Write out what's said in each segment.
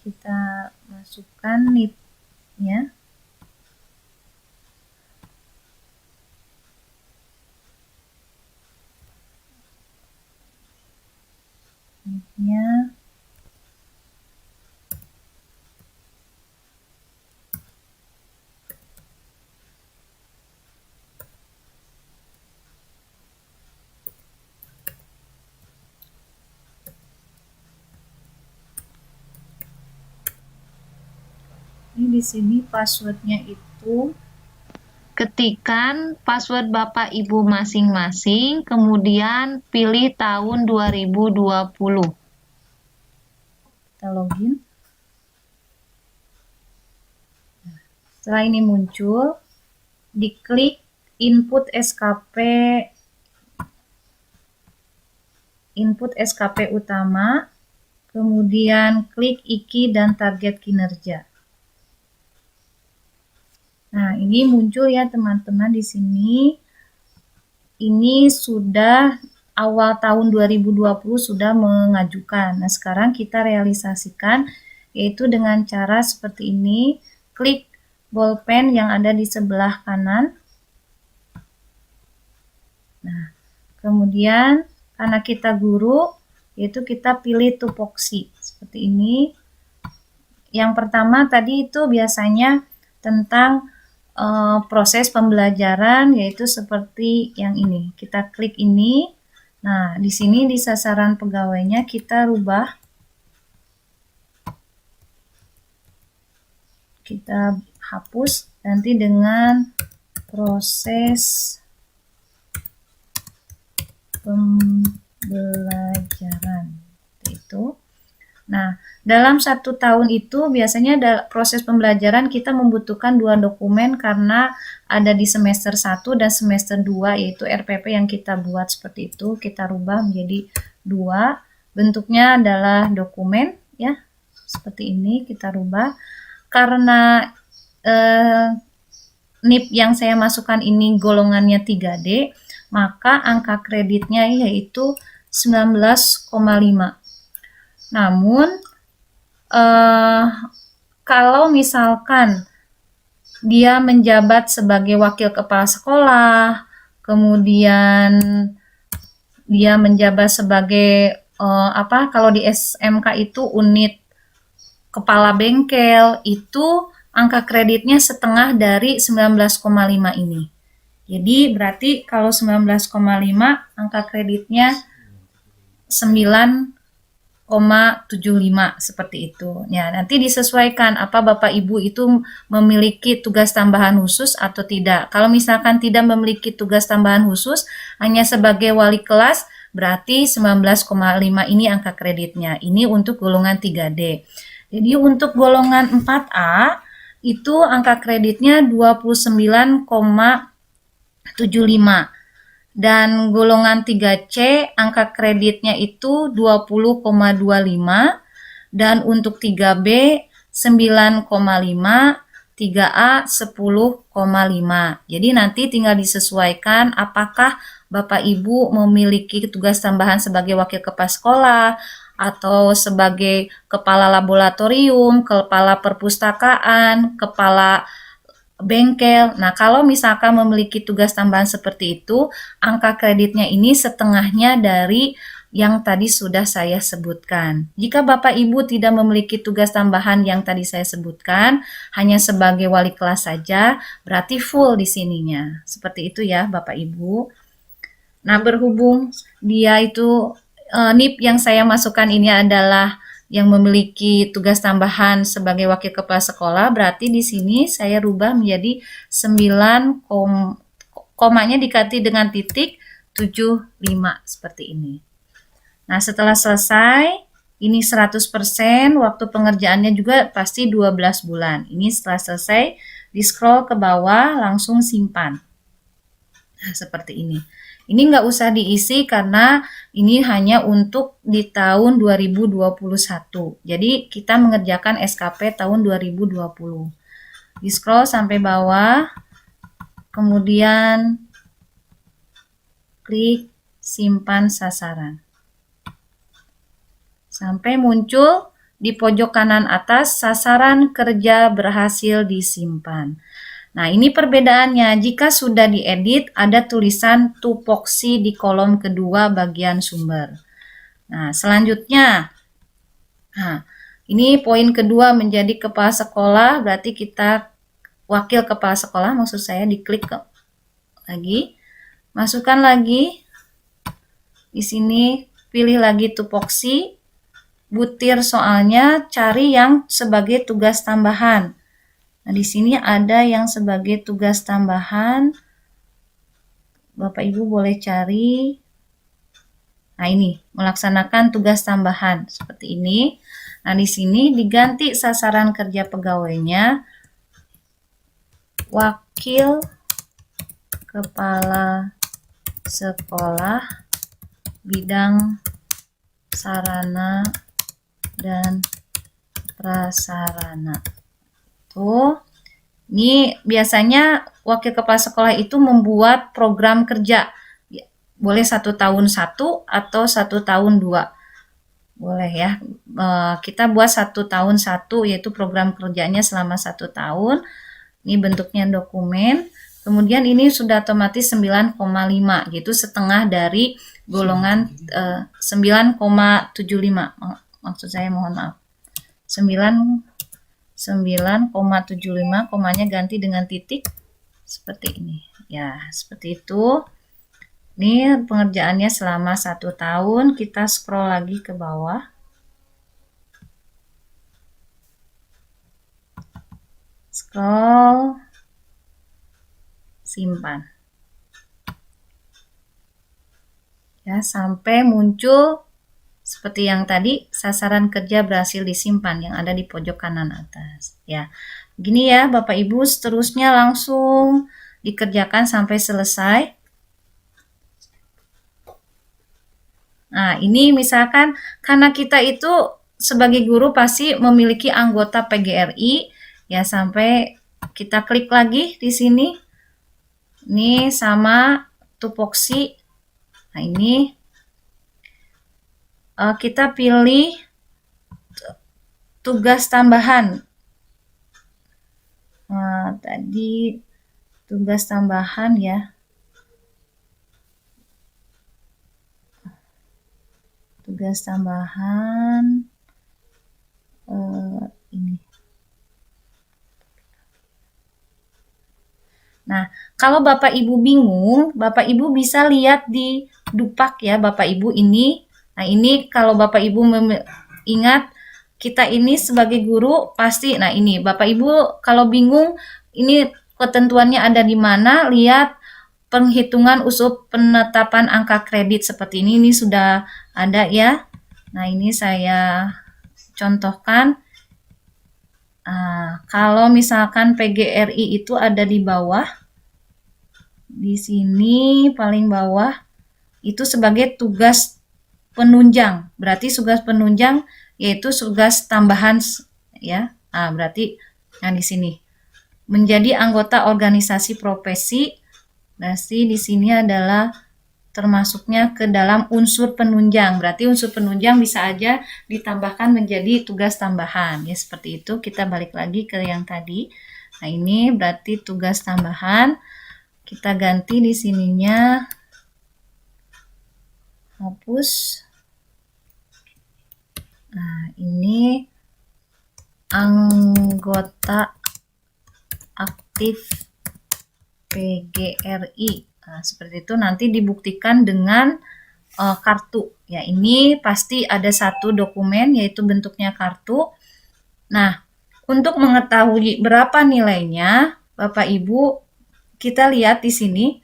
kita masukkan NIP-nya. NIP-nya. Ini di sini passwordnya itu ketikkan password Bapak Ibu masing-masing, kemudian pilih tahun 2020. Kita login. Setelah ini muncul, diklik input SKP utama, kemudian klik IKI dan target kinerja. Nah, ini muncul ya teman-teman di sini. Ini sudah awal tahun 2020 sudah mengajukan. Nah, sekarang kita realisasikan yaitu dengan cara seperti ini. Klik bolpen yang ada di sebelah kanan. Nah, kemudian karena kita guru, yaitu kita pilih tupoksi seperti ini. Yang pertama tadi itu biasanya tentang proses pembelajaran, yaitu seperti yang ini. Kita klik ini. Nah, di sini di sasaran pegawainya kita rubah. Kita hapus nanti dengan proses pembelajaran itu. Nah, dalam 1 tahun itu biasanya proses pembelajaran kita membutuhkan 2 dokumen karena ada di semester 1 dan semester 2, yaitu RPP yang kita buat seperti itu. Kita rubah menjadi 2. Bentuknya adalah dokumen ya. Seperti ini kita rubah. Karena NIP yang saya masukkan ini golongannya 3D, maka angka kreditnya yaitu 19,5. Namun, kalau misalkan dia menjabat sebagai wakil kepala sekolah, kemudian dia menjabat sebagai kalau di SMK itu unit kepala bengkel, itu angka kreditnya setengah dari 19,5 ini. Jadi berarti kalau 19,5 angka kreditnya 9,75 seperti itu. Ya, nanti disesuaikan apa Bapak Ibu itu memiliki tugas tambahan khusus atau tidak. Kalau misalkan tidak memiliki tugas tambahan khusus, hanya sebagai wali kelas, berarti 19,5 ini angka kreditnya. Ini untuk golongan 3D. Jadi untuk golongan 4A itu angka kreditnya 29,75. Dan golongan 3C angka kreditnya itu 20,25, dan untuk 3B 9,5, 3A 10,5. Jadi nanti tinggal disesuaikan apakah Bapak Ibu memiliki tugas tambahan sebagai wakil kepala sekolah atau sebagai kepala laboratorium, kepala perpustakaan, kepala bengkel. Nah, kalau misalkan memiliki tugas tambahan seperti itu, angka kreditnya ini setengahnya dari yang tadi sudah saya sebutkan. Jika Bapak Ibu tidak memiliki tugas tambahan yang tadi saya sebutkan, hanya sebagai wali kelas saja, berarti full di sininya. Seperti itu ya Bapak Ibu. Nah, berhubung dia itu NIP yang saya masukkan ini adalah yang memiliki tugas tambahan sebagai wakil kepala sekolah, berarti di sini saya rubah menjadi 9, komanya diganti dengan titik 75 seperti ini. Nah, setelah selesai, ini 100%, waktu pengerjaannya juga pasti 12 bulan. Ini setelah selesai, di scroll ke bawah, langsung simpan. Nah, seperti ini. Ini nggak usah diisi karena ini hanya untuk di tahun 2021. Jadi kita mengerjakan SKP tahun 2020. Di scroll sampai bawah, kemudian klik simpan sasaran. Sampai muncul di pojok kanan atas sasaran kerja berhasil disimpan. Nah, ini perbedaannya. Jika sudah diedit, ada tulisan tupoksi di kolom kedua bagian sumber. Nah, selanjutnya, ini poin kedua menjadi kepala sekolah, berarti kita wakil kepala sekolah, maksud saya diklik lagi, masukkan lagi, di sini pilih lagi tupoksi, butir soalnya cari yang sebagai tugas tambahan. Nah, di sini ada yang sebagai tugas tambahan. Bapak Ibu boleh cari. Nah, ini melaksanakan tugas tambahan seperti ini. Nah, di sini diganti sasaran kerja pegawainya wakil kepala sekolah bidang sarana dan prasarana. Tuh, ini biasanya wakil kepala sekolah itu membuat program kerja. Boleh 1 tahun 1 atau 1 tahun 2. Boleh ya. Kita buat 1 tahun 1, yaitu program kerjanya selama 1 tahun. Ini bentuknya dokumen. Kemudian ini sudah otomatis 9,5, gitu, setengah dari golongan 9,75. Maksud saya, mohon maaf. 9,75, komanya ganti dengan titik seperti ini. Ya, seperti itu. Ini pengerjaannya selama 1 tahun. Kita scroll lagi ke bawah. Scroll, simpan. Ya, sampai muncul seperti yang tadi, sasaran kerja berhasil disimpan yang ada di pojok kanan atas. Ya, begini ya Bapak Ibu, seterusnya langsung dikerjakan sampai selesai. Nah, ini misalkan karena kita itu sebagai guru pasti memiliki anggota PGRI, ya, sampai kita klik lagi di sini. Ini sama tupoksi. Nah, ini kita pilih tugas tambahan. Tadi tugas tambahan ya. Tugas tambahan ini. Nah, kalau Bapak Ibu bingung, Bapak Ibu bisa lihat di Dupak ya Bapak Ibu ini. Nah, ini kalau Bapak Ibu ingat kita ini sebagai guru pasti, nah ini Bapak Ibu kalau bingung ini ketentuannya ada di mana, lihat penghitungan usul penetapan angka kredit seperti ini sudah ada ya. Nah, ini saya contohkan. Kalau misalkan PGRI itu ada di bawah, di sini paling bawah itu sebagai tugas penunjang. Berarti tugas penunjang yaitu tugas tambahan ya. Nah, berarti yang di sini menjadi anggota organisasi profesi. Berarti di sini adalah termasuknya ke dalam unsur penunjang. Berarti unsur penunjang bisa aja ditambahkan menjadi tugas tambahan. Ya, seperti itu. Kita balik lagi ke yang tadi. Nah, ini berarti tugas tambahan. Kita ganti di sininya. Hapus. Nah, ini anggota aktif PGRI. Nah, seperti itu nanti dibuktikan dengan kartu. Ya, ini pasti ada satu dokumen yaitu bentuknya kartu. Nah, untuk mengetahui berapa nilainya, Bapak Ibu, kita lihat di sini.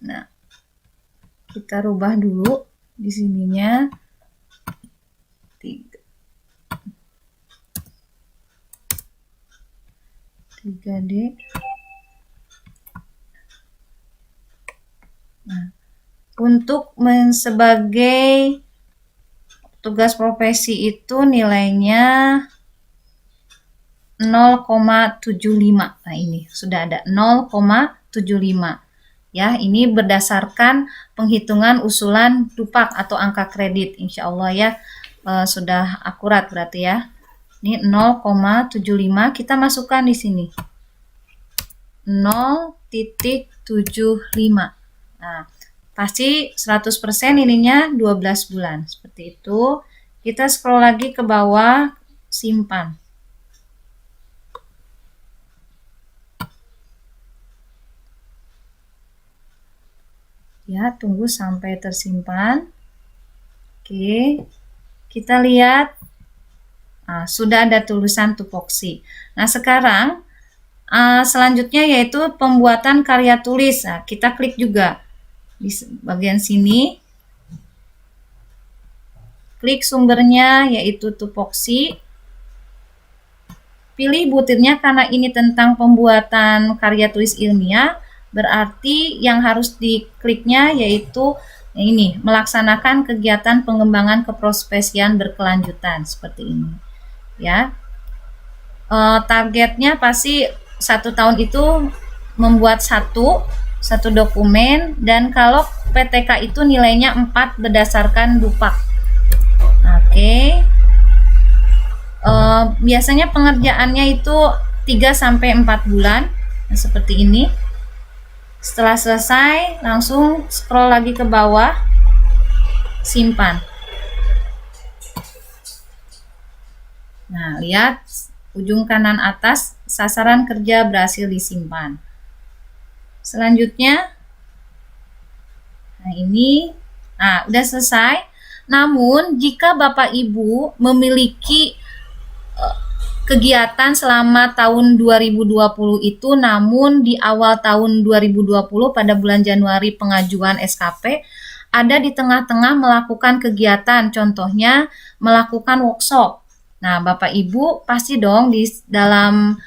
Nah, kita rubah dulu di sininya. 3D. Nah, untuk sebagai tugas profesi itu nilainya 0,75. Nah, ini sudah ada 0,75. Ya, ini berdasarkan penghitungan usulan Dupak atau angka kredit, insya Allah ya. sudah akurat berarti ya. Ini 0,75 kita masukkan di sini. 0,75. Nah, pasti 100% ininya 12 bulan. Seperti itu. Kita scroll lagi ke bawah, simpan. Ya, tunggu sampai tersimpan. Oke, kita lihat. Nah, sudah ada tulisan tupoksi. Nah, sekarang selanjutnya yaitu pembuatan karya tulis. Nah, kita klik juga di bagian sini. Klik sumbernya yaitu tupoksi. Pilih butirnya karena ini tentang pembuatan karya tulis ilmiah. Berarti yang harus dikliknya yaitu ini, melaksanakan kegiatan pengembangan keprofesian berkelanjutan seperti ini. Ya, targetnya pasti 1 tahun itu membuat satu dokumen, dan kalau PTK itu nilainya 4 berdasarkan Dupak. Oke. Biasanya pengerjaannya itu 3-4 bulan. Nah, seperti ini. Setelah selesai, langsung scroll lagi ke bawah, simpan. Nah, lihat ujung kanan atas, sasaran kerja berhasil disimpan. Selanjutnya, nah ini, udah selesai. Namun, jika Bapak Ibu memiliki kegiatan selama tahun 2020 itu, namun di awal tahun 2020 pada bulan Januari pengajuan SKP, ada di tengah-tengah melakukan kegiatan, contohnya melakukan workshop. Nah, Bapak Ibu pasti dong di dalam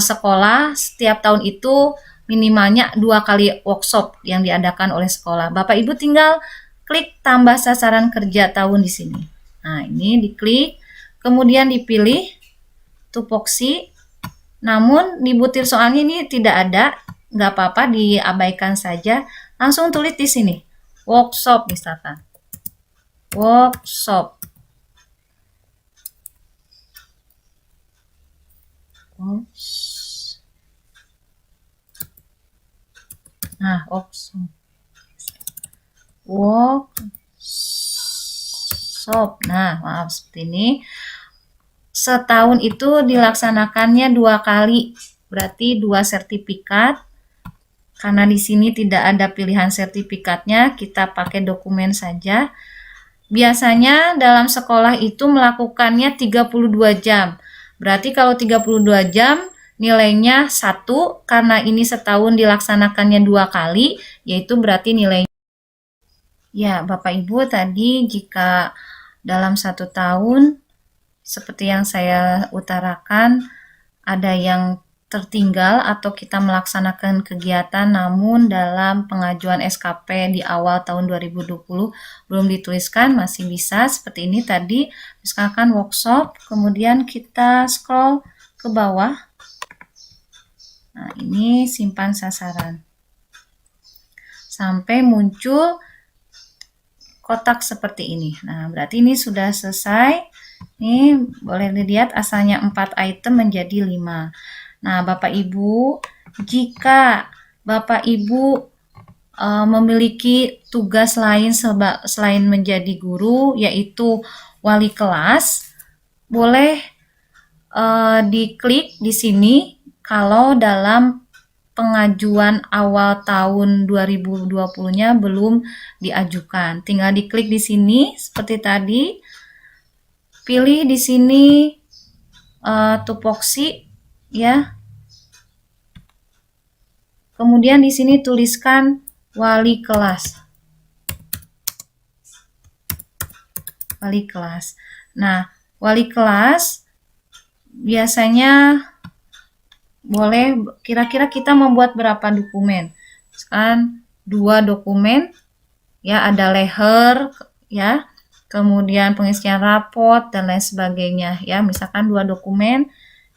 sekolah setiap tahun itu minimalnya 2 kali workshop yang diadakan oleh sekolah. Bapak Ibu tinggal klik tambah sasaran kerja tahun di sini. Nah, ini diklik, kemudian dipilih tupoksi, namun di butir soalnya ini tidak ada, nggak apa-apa, diabaikan saja. Langsung tulis di sini, workshop misalkan. Workshop. Nah, workshop. Workshop. Nah, maaf seperti ini. Setahun itu dilaksanakannya 2 kali, berarti 2 sertifikat. Karena di sini tidak ada pilihan sertifikatnya, kita pakai dokumen saja. Biasanya dalam sekolah itu melakukannya 32 jam. Berarti kalau 32 jam nilainya 1, karena ini setahun dilaksanakannya 2 kali, yaitu berarti nilainya. Ya, Bapak Ibu tadi jika dalam 1 tahun seperti yang saya utarakan, ada yang tertinggal atau kita melaksanakan kegiatan namun dalam pengajuan SKP di awal tahun 2020 belum dituliskan, masih bisa seperti ini tadi, misalkan workshop, kemudian kita scroll ke bawah. Nah, ini simpan sasaran. Sampai muncul kotak seperti ini. Nah, berarti ini sudah selesai. Ini boleh dilihat asalnya 4 item menjadi 5. Nah, Bapak Ibu, jika Bapak Ibu memiliki tugas lain selain menjadi guru, yaitu wali kelas, boleh diklik di sini kalau dalam pengajuan awal tahun 2020-nya belum diajukan. Tinggal diklik di sini seperti tadi. Pilih di sini tupoksi ya. Kemudian di sini tuliskan wali kelas. Wali kelas. Nah, wali kelas biasanya boleh kira-kira kita membuat berapa dokumen? Misalkan 2 dokumen ya, ada leher ya, kemudian pengisian raport dan lain sebagainya ya. Misalkan 2 dokumen,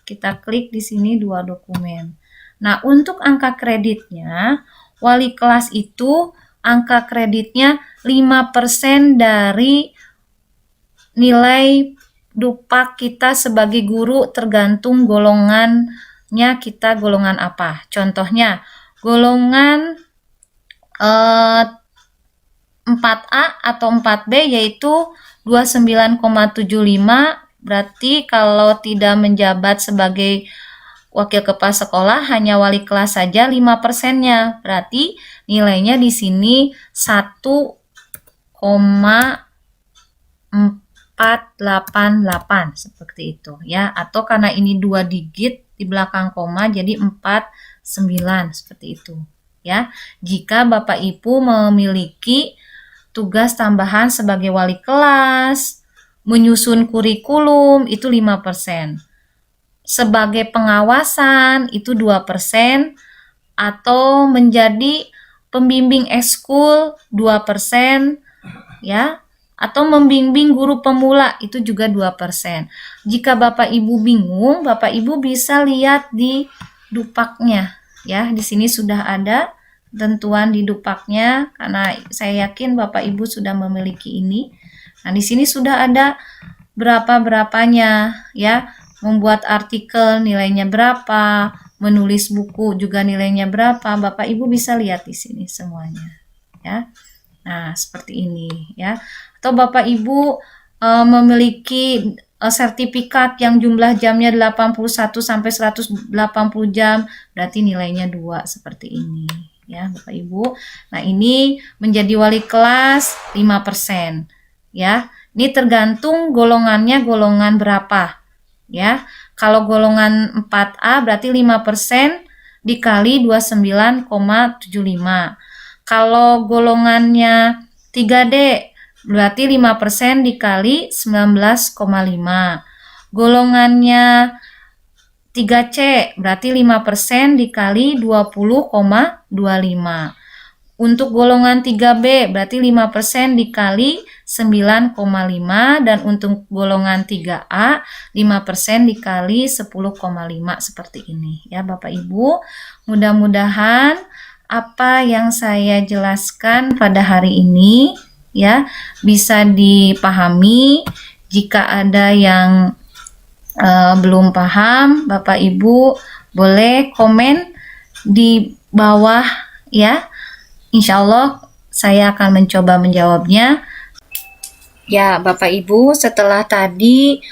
kita klik di sini 2 dokumen. Nah, untuk angka kreditnya, wali kelas itu angka kreditnya 5% dari nilai dupak kita sebagai guru tergantung golongannya, kita golongan apa. Contohnya golongan 4A atau 4B yaitu 29,75, berarti kalau tidak menjabat sebagai wakil kepala sekolah hanya wali kelas saja 5%-nya. Berarti nilainya di sini 1,488 seperti itu ya. Atau karena ini 2 digit di belakang koma jadi 49 seperti itu ya. Jika Bapak Ibu memiliki tugas tambahan sebagai wali kelas, menyusun kurikulum itu 5%. Sebagai pengawasan itu 2%, atau menjadi pembimbing ekskul 2% ya, atau membimbing guru pemula itu juga 2%. Jika Bapak Ibu bingung, Bapak Ibu bisa lihat di dupaknya ya. Di sini sudah ada tentuan di dupaknya karena saya yakin Bapak Ibu sudah memiliki ini. Nah, di sini sudah ada berapa-berapanya ya. Membuat artikel nilainya berapa, menulis buku juga nilainya berapa. Bapak Ibu bisa lihat di sini semuanya ya. Nah, seperti ini ya. Atau Bapak Ibu memiliki sertifikat yang jumlah jamnya 81 sampai 180 jam, berarti nilainya 2 seperti ini ya, Bapak Ibu. Nah, ini menjadi wali kelas 5% ya. Ini tergantung golongannya golongan berapa. Ya, kalau golongan 4A berarti 5% dikali 29,75. Kalau golongannya 3D berarti 5% dikali 19,5. Golongannya 3C berarti 5% dikali 20,25. Untuk golongan 3B berarti 5% dikali 9,5, dan untuk golongan 3A 5% dikali 10,5 seperti ini ya Bapak Ibu. Mudah-mudahan apa yang saya jelaskan pada hari ini ya bisa dipahami. Jika ada yang belum paham, Bapak Ibu boleh komen di bawah ya. Insya Allah saya akan mencoba menjawabnya. Ya Bapak Ibu, setelah tadi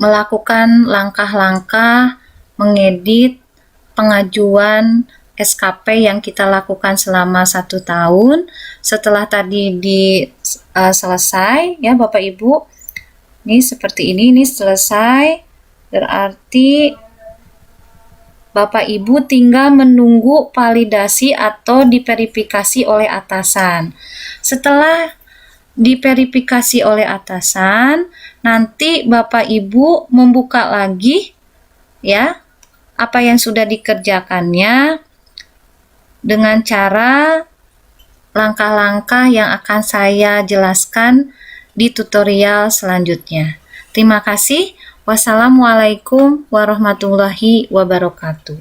melakukan langkah-langkah mengedit pengajuan SKP yang kita lakukan selama 1 tahun, setelah tadi selesai ya Bapak Ibu, ini seperti ini selesai, berarti Bapak Ibu tinggal menunggu validasi atau diverifikasi oleh atasan. Setelah diverifikasi oleh atasan, nanti Bapak Ibu membuka lagi ya apa yang sudah dikerjakannya dengan cara langkah-langkah yang akan saya jelaskan di tutorial selanjutnya. Terima kasih. Wassalamualaikum warahmatullahi wabarakatuh.